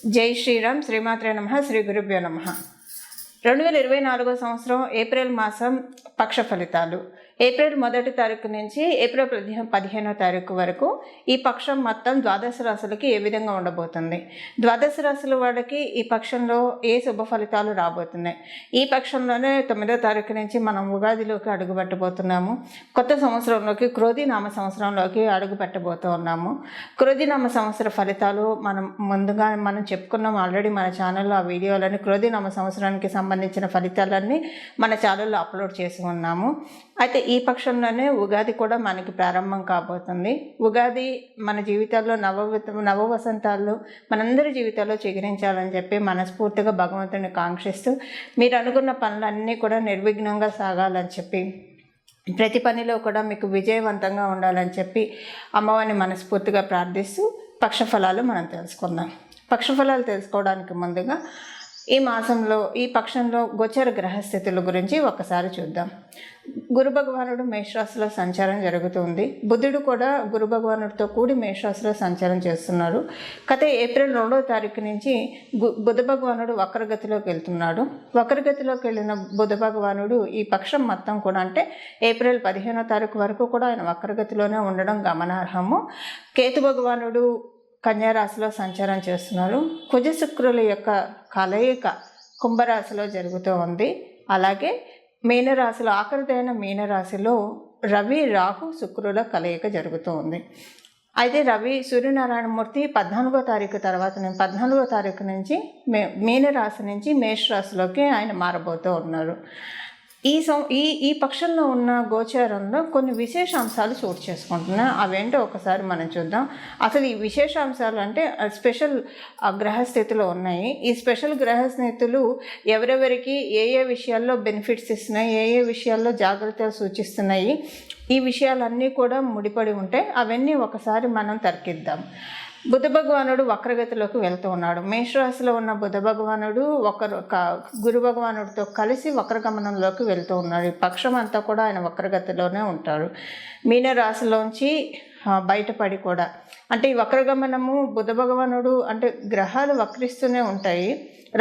జై శ్రీరామ్. శ్రీమాత్రే నమః. శ్రీ గురుభ్యో నమః. 2024 సంవత్సరం ఏప్రిల్ మాసం పక్ష ఫలితాలు. ఏప్రిల్ 1వ తారీఖు నుంచి ఏప్రిల్ 15వ తారీఖు వరకు ఈ పక్షం మొత్తం ద్వాదశ రాశులకి ఏ విధంగా ఉండబోతుంది, ద్వాదశ రాశుల వాడికి ఈ పక్షంలో ఏ శుభ ఫలితాలు రాబోతున్నాయి. ఈ పక్షంలోనే 9వ తారీఖు నుంచి మనం ఉగాదిలోకి అడుగు పెట్టబోతున్నాము. కొత్త సంవత్సరంలోకి, క్రోధినామ సంవత్సరంలోకి అడుగు పెట్టబోతూ ఉన్నాము. క్రోధినామ సంవత్సర ఫలితాలు ముందుగా మనం చెప్పుకున్నాం ఆల్రెడీ మన ఛానల్లో. ఆ వీడియోలని క్రోధినామ సంవత్సరానికి సంబంధించిన ఫలితాలన్నీ మన ఛానల్లో అప్లోడ్ చేసి ఉన్నాము. అయితే ఈ పక్షంలోనే ఉగాది కూడా మనకి ప్రారంభం కాబోతుంది. ఉగాది మన జీవితాల్లో నవ వసంతాల్లో మనందరి జీవితాల్లో చిగురించాలని చెప్పి మనస్ఫూర్తిగా భగవంతుని కాంక్షిస్తూ, మీరు అనుకున్న పనులన్నీ కూడా నిర్విఘ్నంగా సాగాలని చెప్పి, ప్రతి పనిలో కూడా మీకు విజయవంతంగా ఉండాలని చెప్పి అమ్మవారిని మనస్ఫూర్తిగా ప్రార్థిస్తూ పక్షఫలాలు మనం తెలుసుకుందాం. పక్షఫలాలు తెలుసుకోవడానికి ముందుగా ఈ పక్షంలో గోచర గ్రహస్థితుల గురించి ఒకసారి చూద్దాం. గురు భగవానుడు మేషరాశిలో సంచారం జరుగుతుంది. బుధుడు కూడా గురు భగవానుడితో కూడి మేషరాశిలో సంచారం చేస్తున్నారు. ఏప్రిల్ 2వ తారీఖు నుంచి బుధ భగవానుడు వక్రగతిలోకి వెళ్తున్నాడు. వక్రగతిలోకి వెళ్ళిన బుధ భగవానుడు ఈ పక్షం మొత్తం కూడా, అంటే ఏప్రిల్ 15వ తారీఖు వరకు కూడా ఆయన వక్రగతిలోనే ఉండడం గమనార్హము. కేతు భగవానుడు కన్యారాశిలో సంచారం చేస్తున్నారు. కుజ శుక్రుల యొక్క కలయిక కుంభరాశిలో జరుగుతూ ఉంది. అలాగే మీనరాశిలో, ఆఖరిదైన మీనరాశిలో రవి రాహు శుక్రుల కలయిక జరుగుతూ ఉంది. అయితే రవి సూర్యనారాయణమూర్తి 14వ తారీఖు తర్వాత, 14వ తారీఖు నుంచి మీనరాశి నుంచి మేషరాశిలోకి ఆయన మారబోతూ ఉన్నారు. ఈ పక్షంలో ఉన్న గోచారంలో కొన్ని విశేషాంశాలు చోటు చేసుకుంటున్నాయి. అవేంటో ఒకసారి మనం చూద్దాం. అసలు ఈ విశేషాంశాలు అంటే స్పెషల్ గ్రహస్థితులు ఉన్నాయి. ఈ స్పెషల్ గ్రహస్థితులు ఎవరెవరికి ఏ విషయాల్లో బెనిఫిట్స్ ఇస్తున్నాయి, ఏ విషయాల్లో జాగ్రత్తలు సూచిస్తున్నాయి, ఈ విషయాలన్నీ కూడా ముడిపడి ఉంటాయి. అవన్నీ ఒకసారి మనం తర్కిద్దాం. బుధ భగవానుడు వక్రగతిలోకి వెళ్తూ ఉన్నాడు. మేషరాశిలో ఉన్న బుధ భగవానుడు గురు భగవానుడితో కలిసి వక్రగమనంలోకి వెళ్తూ ఉన్నాడు. ఈ పక్షం అంతా కూడా ఆయన వక్రగతిలోనే ఉంటాడు. మీనరాశిలోంచి బయటపడి కూడా, అంటే ఈ వక్రగమనము బుధ భగవానుడు, అంటే గ్రహాలు వక్రిస్తూనే ఉంటాయి.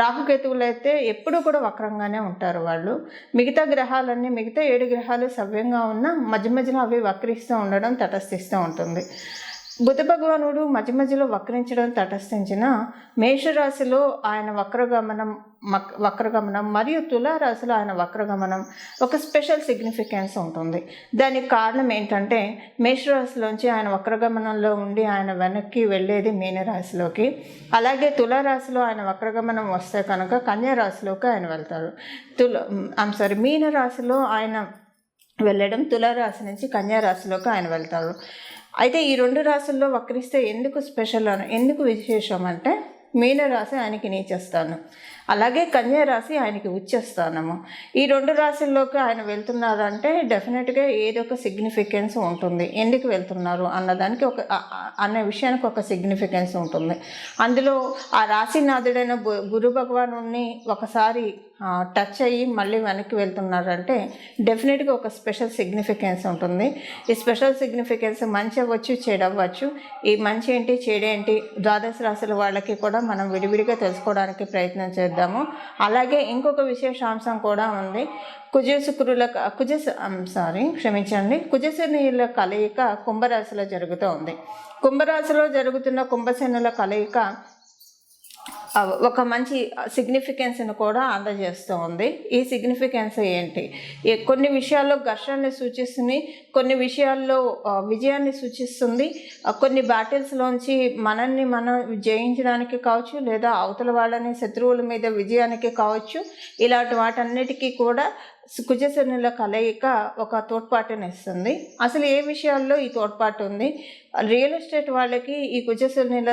రాహుకేతువులు అయితే ఎప్పుడు కూడా వక్రంగానే ఉంటారు వాళ్ళు. మిగతా 7 గ్రహాలు సవ్యంగా ఉన్నా మధ్య మధ్యలో అవి వక్రిస్తూ ఉండడం, తటస్థిస్తూ ఉంటుంది. బుధ భగవానుడు మధ్య మధ్యలో వక్రించడం, తటస్థించిన మేషరాశిలో ఆయన వక్రగమనం మరియు తులారాశిలో ఆయన వక్రగమనం ఒక స్పెషల్ సిగ్నిఫికెన్స్ ఉంటుంది. దానికి కారణం ఏంటంటే, మేషరాశిలోంచి ఆయన వక్రగమనంలో ఉండి ఆయన వెనక్కి వెళ్ళేది మీనరాశిలోకి. అలాగే తులారాశిలో ఆయన వక్రగమనం వస్తే కనుక కన్యారాశిలోకి ఆయన వెళ్తారు. మీనరాశిలో ఆయన వెళ్ళడం, తులారాశి నుంచి కన్యారాశిలోకి ఆయన వెళ్తారు. అయితే ఈ 2 రాశుల్లో వక్రిస్తే ఎందుకు స్పెషల్ ఎందుకు విశేషం అంటే, మీనరాశి ఆయనకి నీచస్థానం, అలాగే కన్యారాశి ఆయనకి ఉచ్చస్థానము. ఈ 2 రాశుల్లోకి ఆయన వెళ్తున్నారంటే డెఫినెట్గా ఏదో ఒక సిగ్నిఫికెన్స్ ఉంటుంది. ఎందుకు వెళ్తున్నారు అన్నదానికి అనే విషయానికి ఒక సిగ్నిఫికెన్స్ ఉంటుంది. అందులో ఆ రాశినాథుడైన గురు భగవానుడిని ఒకసారి టచ్ అయ్యి మళ్ళీ వెనక్కి వెళ్తున్నారంటే డెఫినెట్గా ఒక స్పెషల్ సిగ్నిఫికెన్స్ ఉంటుంది. ఈ స్పెషల్ సిగ్నిఫికెన్స్ మంచి అవ్వచ్చు, చెడు అవ్వచ్చు. ఈ మంచి ఏంటి, చెడేంటి, ద్వాదశ రాశుల వాళ్ళకి కూడా మనం విడివిడిగా తెలుసుకోవడానికి ప్రయత్నం చేద్దాము. అలాగే ఇంకొక విశేషాంశం కూడా ఉంది. కుజశనిల కలయిక కుంభరాశిలో జరుగుతూ ఉంది. కుంభరాశిలో జరుగుతున్న కుంభశనుల కలయిక ఒక మంచి సిగ్నిఫికెన్స్ను కూడా అందజేస్తూ ఉంది. ఈ సిగ్నిఫికెన్స్ ఏంటి? కొన్ని విషయాల్లో ఘర్షణని సూచిస్తుంది, కొన్ని విషయాల్లో విజయాన్ని సూచిస్తుంది. కొన్ని బ్యాటిల్స్లోంచి మనం జయించడానికి కావచ్చు, లేదా అవతల వాళ్ళని శత్రువుల మీద విజయానికి కావచ్చు. ఇలాంటి వాటన్నిటికీ కూడా కుజశనుల కలయిక ఒక తోడ్పాటుని ఇస్తుంది. అసలు ఏ విషయాల్లో ఈ తోడ్పాటు ఉంది? రియల్ ఎస్టేట్ వాళ్ళకి ఈ కుజశనుల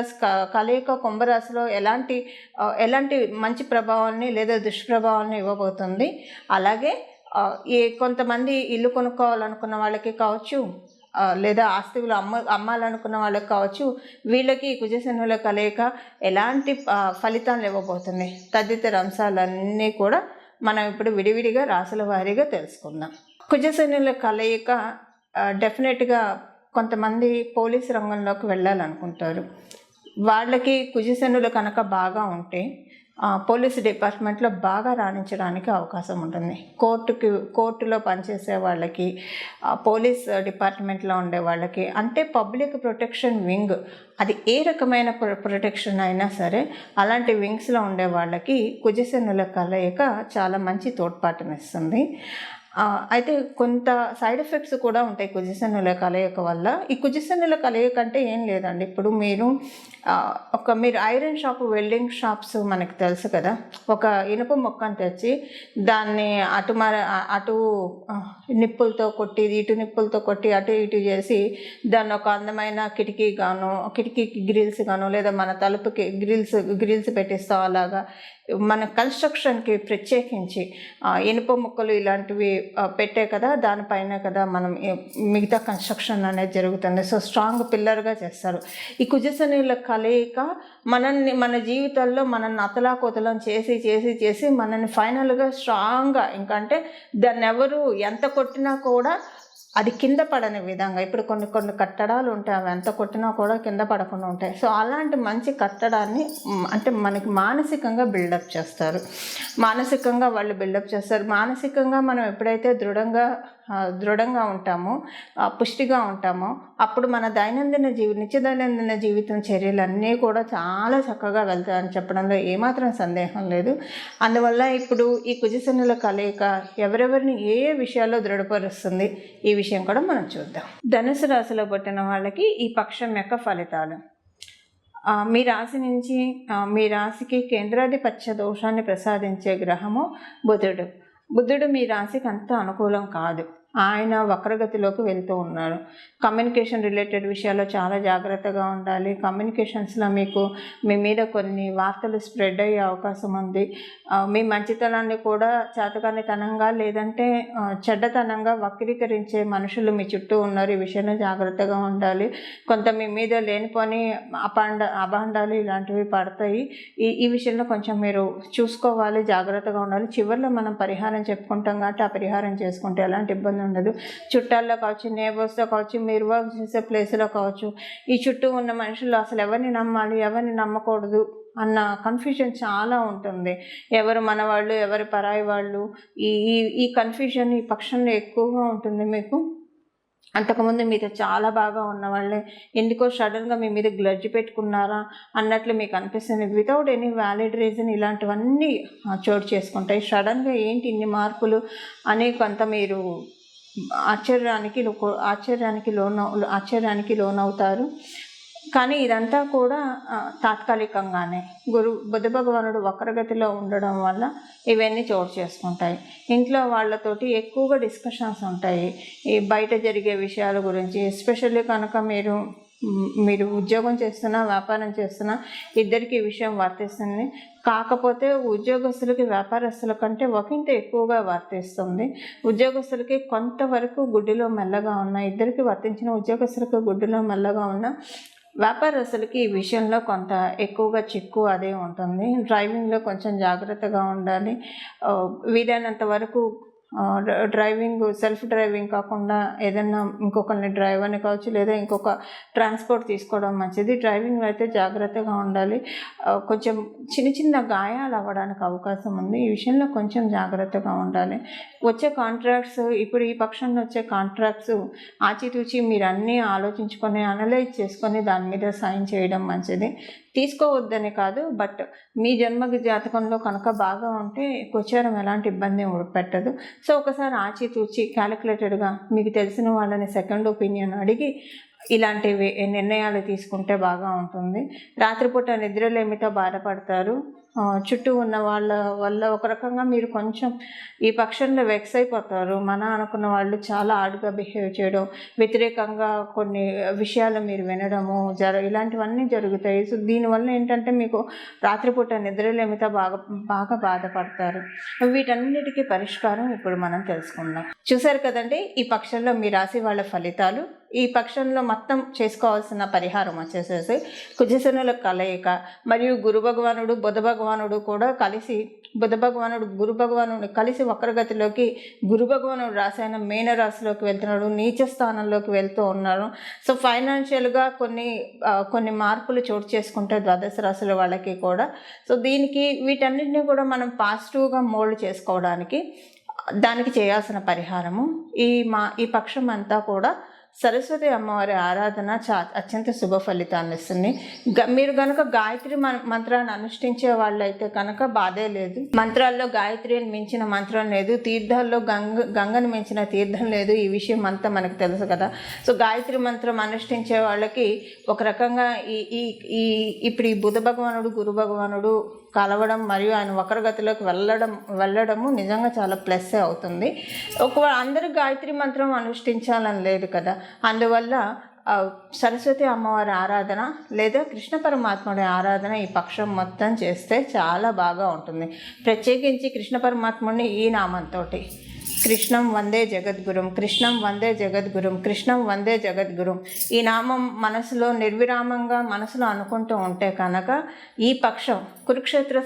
కలయిక కుంభరాశిలో ఎలాంటి మంచి ప్రభావాన్ని లేదా దుష్ప్రభావాన్ని ఇవ్వబోతుంది. అలాగే కొంతమంది ఇల్లు కొనుక్కోవాలనుకున్న వాళ్ళకి కావచ్చు, లేదా ఆస్తులు అమ్మాలనుకున్న వాళ్ళకి కావచ్చు, వీళ్ళకి కుజశనుల కలయిక ఎలాంటి ఫలితాలు ఇవ్వబోతుంది తదితర అంశాలన్నీ కూడా మనం ఇప్పుడు విడివిడిగా రాశుల వారీగా తెలుసుకుందాం. కుజశనుల కలయిక డెఫినెట్గా కొంతమంది పోలీసు రంగంలోకి వెళ్ళాలనుకుంటారు. వాళ్ళకి కుజశనులు కనుక బాగా ఉంటే పోలీస్ డిపార్ట్మెంట్లో బాగా రాణించడానికి అవకాశం ఉంటుంది. కోర్టులో పనిచేసే వాళ్ళకి, పోలీస్ డిపార్ట్మెంట్లో ఉండే వాళ్ళకి, అంటే పబ్లిక్ ప్రొటెక్షన్ వింగ్, అది ఏ రకమైన ప్రొటెక్షన్ అయినా సరే అలాంటి వింగ్స్లో ఉండే వాళ్ళకి కుజశనుల కలయిక చాలా మంచి తోడ్పాటునిస్తుంది. అయితే కొంత సైడ్ ఎఫెక్ట్స్ కూడా ఉంటాయి కుజశనుల కలయిక వల్ల. ఈ కుజశనుల కలయిక అంటే ఏం లేదండి, ఇప్పుడు మీరు ఐరన్ షాప్, వెల్డింగ్ షాప్స్ మనకు తెలుసు కదా, ఒక ఇనుప ముక్కను తెచ్చి దాన్ని అటు నిప్పులతో కొట్టి, ఇటు నిప్పులతో కొట్టి, అటు ఇటు చేసి దాన్ని ఒక అందమైన కిటికీకి గ్రిల్స్ గాను, లేదా మన తలుపుకి గ్రిల్స్ పెట్టిస్తాం. అలాగా మన కన్స్ట్రక్షన్కి ప్రత్యేకించి ఇనుప ముక్కలు ఇలాంటివి పెట్టే కదా, దానిపైన కదా మనం మిగతా కన్స్ట్రక్షన్ అనేది జరుగుతుంది. సో స్ట్రాంగ్ పిల్లర్గా చేస్తారు. ఈ కుజశనుల కలయిక మన జీవితాల్లో మనల్ని అతలాకుతలం చేసి మనల్ని ఫైనల్గా స్ట్రాంగ్గా, ఇంకంటే దాన్ని ఎవరు ఎంత కొట్టినా కూడా అది కింద పడని విధంగా, ఇప్పుడు కొన్ని కట్టడాలు ఉంటాయి, అవి ఎంత కొట్టినా కూడా కింద పడకుండా ఉంటాయి. సో అలాంటి మంచి కట్టడాన్ని అంటే మనకి మానసికంగా బిల్డప్ చేస్తారు. మానసికంగా మనం ఎప్పుడైతే దృఢంగా ఉంటామో, పుష్టిగా ఉంటామో, అప్పుడు మన నిత్య దైనందిన జీవితం చర్యలన్నీ కూడా చాలా చక్కగా వెళ్తాయని చెప్పడంలో ఏమాత్రం సందేహం లేదు. అందువల్ల ఇప్పుడు ఈ కుజశనుల కలయిక ఎవరెవరిని ఏ విషయాల్లో దృఢపరుస్తుంది, ఈ విషయం కూడా మనం చూద్దాం. ధనుసు రాశిలో పుట్టిన వాళ్ళకి ఈ పక్షం యొక్క ఫలితాలు. మీ రాశికి కేంద్రాధిపత్య దోషాన్ని ప్రసాదించే గ్రహము బుధుడు మీ రాశికి అంత అనుకూలం కాదు. ఆయన వక్రగతిలోకి వెళ్తూ ఉన్నారు. కమ్యూనికేషన్ రిలేటెడ్ విషయాల్లో చాలా జాగ్రత్తగా ఉండాలి. కమ్యూనికేషన్స్లో మీ మీద కొన్ని వార్తలు స్ప్రెడ్ అయ్యే అవకాశం ఉంది. మీ మంచితనాన్ని కూడా చేతకానితనంగా లేదంటే చెడ్డతనంగా వక్రీకరించే మనుషులు మీ చుట్టూ ఉన్నారు. ఈ విషయంలో జాగ్రత్తగా ఉండాలి. కొంత మీ మీద లేనిపోని అభాండాలు ఇలాంటివి పడతాయి. ఈ విషయంలో కొంచెం మీరు చూసుకోవాలి, జాగ్రత్తగా ఉండాలి. చివరిలో మనం పరిహారం చెప్పుకుంటాం కాబట్టి ఆ పరిహారం చేసుకుంటే ఎలాంటి ఇబ్బంది ఉండదు. చుట్టాల్లో కావచ్చు, నేబర్స్లో కావచ్చు, మీరు వర్క్ చేసే ప్లేస్లో కావచ్చు, ఈ చుట్టూ ఉన్న మనుషులు అసలు ఎవరిని నమ్మాలి, ఎవరిని నమ్మకూడదు అన్న కన్ఫ్యూజన్ చాలా ఉంటుంది. ఎవరు మనవాళ్ళు, ఎవరు పరాయి వాళ్ళు, ఈ కన్ఫ్యూజన్ ఈ పక్షంలో ఎక్కువగా ఉంటుంది. మీకు అంతకుముందు మీతో చాలా బాగా ఉన్నవాళ్ళే ఎందుకో సడన్గా మీ మీద గ్లడ్జ్ పెట్టుకున్నారా అన్నట్లు మీకు అనిపిస్తుంది. వితౌట్ ఎనీ వ్యాలిడ్ రీజన్ ఇలాంటివన్నీ చోటు చేసుకుంటాయి. సడన్గా ఏంటి ఇన్ని మార్పులు అని కొంత మీరు ఆశ్చర్యానికి లోనవుతారు. కానీ ఇదంతా కూడా తాత్కాలికంగానే. బుధ భగవానుడు వక్రగతిలో ఉండడం వల్ల ఇవన్నీ చోటు చేసుకుంటాయి. ఇంట్లో వాళ్ళతోటి ఎక్కువగా డిస్కషన్స్ ఉంటాయి ఈ బయట జరిగే విషయాల గురించి. ఎస్పెషల్లీ కనుక మీరు ఉద్యోగం చేస్తున్నా, వ్యాపారం చేస్తున్నా, ఇద్దరికి ఈ విషయం వర్తిస్తుంది. కాకపోతే ఉద్యోగస్తులకి వ్యాపారస్తుల కంటే ఒకంత ఎక్కువగా వర్తిస్తుంది. ఉద్యోగస్తులకి కొంతవరకు గుడ్డిలో మెల్లగా ఉన్న, ఇద్దరికి వర్తించిన ఉద్యోగస్తులకు గుడ్డిలో మెల్లగా ఉన్న, వ్యాపారస్తులకి ఈ విషయంలో కొంత ఎక్కువగా చిక్కు అదే ఉంటుంది. డ్రైవింగ్లో కొంచెం జాగ్రత్తగా ఉండాలి. వీలైనంత వరకు సెల్ఫ్ డ్రైవింగ్ కాకుండా ఏదైనా ఇంకొకరిని డ్రైవర్ని కావచ్చు, లేదా ఇంకొక ట్రాన్స్పోర్ట్ తీసుకోవడం మంచిది. డ్రైవింగ్లో అయితే జాగ్రత్తగా ఉండాలి. కొంచెం చిన్న గాయాలు అవ్వడానికి అవకాశం ఉంది. ఈ విషయంలో కొంచెం జాగ్రత్తగా ఉండాలి. వచ్చే కాంట్రాక్ట్స్, ఇప్పుడు ఈ పక్షంలో వచ్చే కాంట్రాక్ట్స్ ఆచితూచి మీరు అన్నీ ఆలోచించుకొని, అనలైజ్ చేసుకొని దాని మీద సైన్ చేయడం మంచిది. తీసుకోవద్దని కాదు, బట్ మీ జన్మకి జాతకంలో కనుక బాగా ఉంటే గోచారం ఎలాంటి ఇబ్బంది పెట్టదు. సో ఒకసారి ఆచితూచి క్యాలిక్యులేటెడ్గా మీకు తెలిసిన వాళ్ళని సెకండ్ ఒపీనియన్ అడిగి ఇలాంటివి నిర్ణయాలు తీసుకుంటే బాగా ఉంటుంది. రాత్రిపూట నిద్రలేమితో బాధపడతారు. చుట్టూ ఉన్న వాళ్ళ వల్ల ఒక రకంగా మీరు కొంచెం ఈ పక్షంలో వెక్స్ అయిపోతారు. అనుకున్న వాళ్ళు చాలా ఆడుగా బిహేవ్ చేయడం, వ్యతిరేకంగా కొన్ని విషయాలు మీరు వినడము ఇలాంటివన్నీ జరుగుతాయి. సో దీనివల్ల ఏంటంటే మీకు రాత్రిపూట నిద్రలేమితో బాగా బాధపడతారు. వీటన్నిటికీ పరిష్కారం ఇప్పుడు మనం తెలుసుకుందాం. చూసారు కదండి ఈ పక్షంలో మీ రాశి వాళ్ళ ఫలితాలు. ఈ పక్షంలో మొత్తం చేసుకోవాల్సిన పరిహారం వచ్చేసేసి కుజశనుల కలయిక మరియు గురు భగవానుడు బుధ భగవానుడు కూడా కలిసి గురు భగవానుడు కలిసి వక్రగతిలోకి గురు భగవానుడు రాశి అయిన మీన రాశిలోకి వెళ్తున్నాడు, నీచ స్థానంలోకి వెళ్తూ ఉన్నాడు. సో ఫైనాన్షియల్గా కొన్ని మార్పులు చోటు చేసుకుంటే ద్వాదశ రాశుల వాళ్ళకి కూడా. సో దీనికి వీటన్నిటిని కూడా మనం పాజిటివ్గా మోల్డ్ చేసుకోవడానికి దానికి చేయాల్సిన పరిహారము ఈ పక్షం అంతా కూడా సరస్వతి అమ్మవారి ఆరాధన అత్యంత శుభ ఫలితాన్ని ఇస్తుంది. మీరు కనుక గాయత్రి మంత్రాన్ని అనుష్ఠించే వాళ్ళైతే కనుక బాధే లేదు. మంత్రాల్లో గాయత్రిని మించిన మంత్రం లేదు, తీర్థాల్లో గంగను మించిన తీర్థం లేదు. ఈ విషయం అంతా మనకు తెలుసు కదా. సో గాయత్రి మంత్రం అనుష్ఠించే వాళ్ళకి ఒక రకంగా ఇప్పుడు ఈ బుధ భగవానుడు గురు భగవానుడు కలవడం మరియు ఆయన వక్రగతిలోకి వెళ్ళడము నిజంగా చాలా ప్లస్ అవుతుంది. ఒకవేళ అందరూ గాయత్రి మంత్రం అనుష్ఠించాలని లేదు కదా, అందువల్ల సరస్వతి అమ్మవారి ఆరాధన లేదా కృష్ణ పరమాత్ముడి ఆరాధన ఈ పక్షం మొత్తం చేస్తే చాలా బాగా ఉంటుంది. ప్రత్యేకించి కృష్ణ పరమాత్ముడిని ఈ నామంతో కృష్ణం వందే జగద్గురుం, కృష్ణం వందే జగద్గురుం, కృష్ణం వందే జగద్గురుం ఈ నామం మనసులో నిర్విరామంగా మనసులో అనుకుంటూ ఉంటే కనుక ఈ పక్షం కురుక్షేత్ర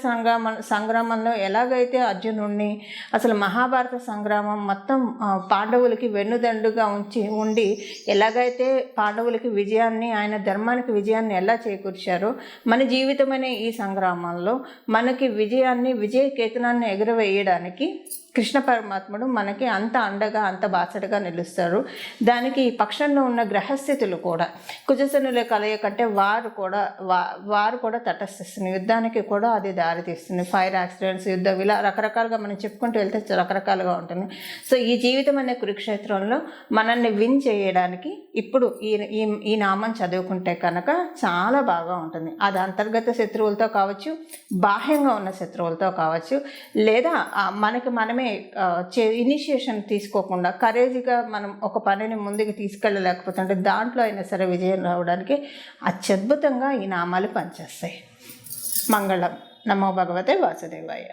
సంగ్రామంలో ఎలాగైతే అర్జునుడిని అసలు మహాభారత సంగ్రామం మొత్తం పాండవులకి వెన్నుదండుగా ఉండి ఎలాగైతే పాండవులకి విజయాన్ని ఆయన ధర్మానికి విజయాన్ని ఎలా చేకూర్చారో మన జీవితమనే ఈ సంగ్రామంలో మనకి విజయ కేతనాన్ని ఎగురవేయడానికి కృష్ణ పరమాత్ముడు మనకి అంత అండగా అంత బాసటగా నిలుస్తారు. దానికి ఈ పక్షంలో ఉన్న గ్రహస్థితులు కూడా కుజశనుల కలయిక కంటే వారు కూడా తటస్థిస్తుంది, యుద్ధానికి కూడా అది దారితీస్తుంది. ఫైర్ యాక్సిడెంట్స్, యుద్ధం, ఇలా రకరకాలుగా మనం చెప్పుకుంటూ వెళ్తే రకరకాలుగా ఉంటుంది. సో ఈ జీవితం అనే కురుక్షేత్రంలో మనల్ని విన్ చేయడానికి ఇప్పుడు ఈ నామం చదువుకుంటే కనుక చాలా బాగా ఉంటుంది. అది అంతర్గత శత్రువులతో కావచ్చు, బాహ్యంగా ఉన్న శత్రువులతో కావచ్చు, లేదా మనమే ఇనిషియేషన్ తీసుకోకుండా కరేజీగా మనం ఒక పనిని ముందుకు తీసుకెళ్ళలేకపోతుంటే దాంట్లో అయినా సరే విజయం రావడానికి అత్యద్భుతంగా ఈ నామాలు పనిచేస్తాయి. మంగళం. నమో భగవతే వాసుదేవాయ.